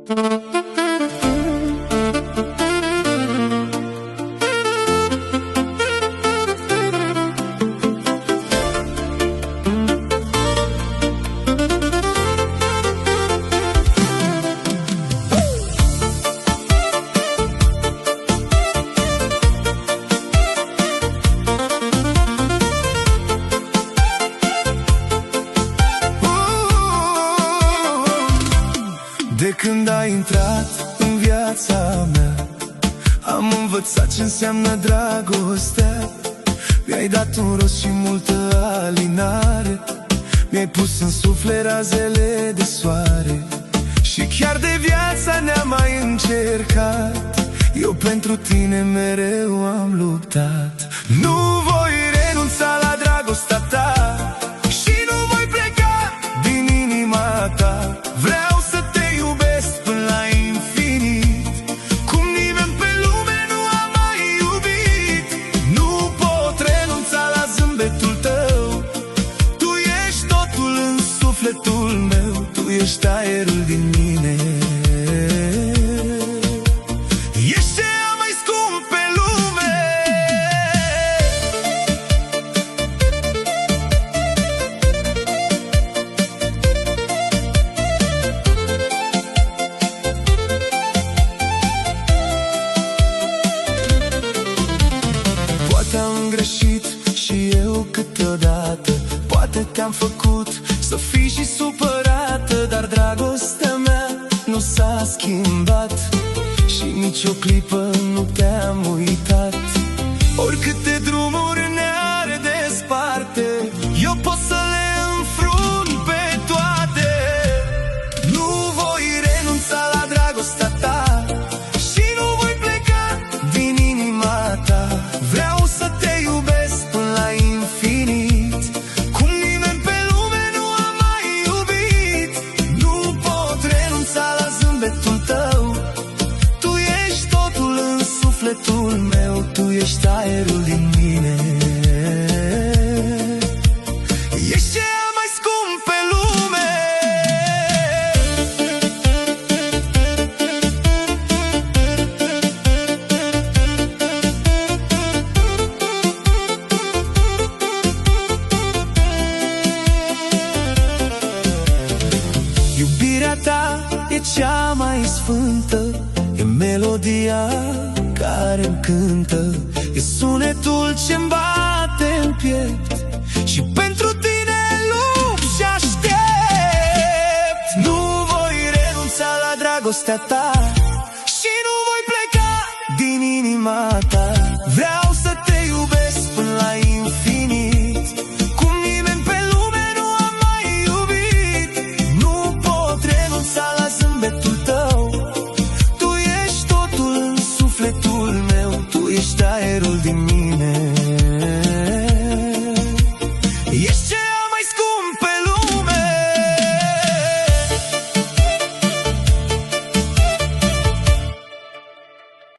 De când ai intrat în viața mea, am învățat ce înseamnă dragostea. Mi-ai dat un rost și multă alinare, mi-ai pus în suflet razele de soare. Și chiar de viața ne-am mai încercat, eu pentru tine mereu am luptat. Nu voi renunța la dragostea ta și nu voi pleca din inima ta. Vreau să te iubesc până la infinit, cum nimeni pe lume nu a mai iubit. Nu pot renunța la zâmbetul tău, tu ești totul în sufletul meu, tu ești aerul din mine. Ești cea mai scump pe lume. Poate am greșit și eu câteodată, poate te-am făcut să fii și supărată, dar dragostea mea nu s-a schimbat și nici o clipă nu te-am uitat. Oricâte drumuri ne-ar desparte, eu pot să le înfrunt pe toate. Nu voi renunța la dragostea ta și nu voi pleca din inima ta. Vreau să te iubesc până la infinit, cum nimeni pe lume nu a mai iubit. Nu pot renunța la zâmbetul tău, tu ești totul în sufletul meu, tu ești aerul din mine. Ești cea mai scump pe lume. Iubirea ta e cea mai sfântă, e melodia care-mi cântă, e sunetul ce-mi bate în piept și pentru tine lupt și aștept. Nu voi renunța la dragostea ta și nu voi pleca din inima ta. Vreau să te iubesc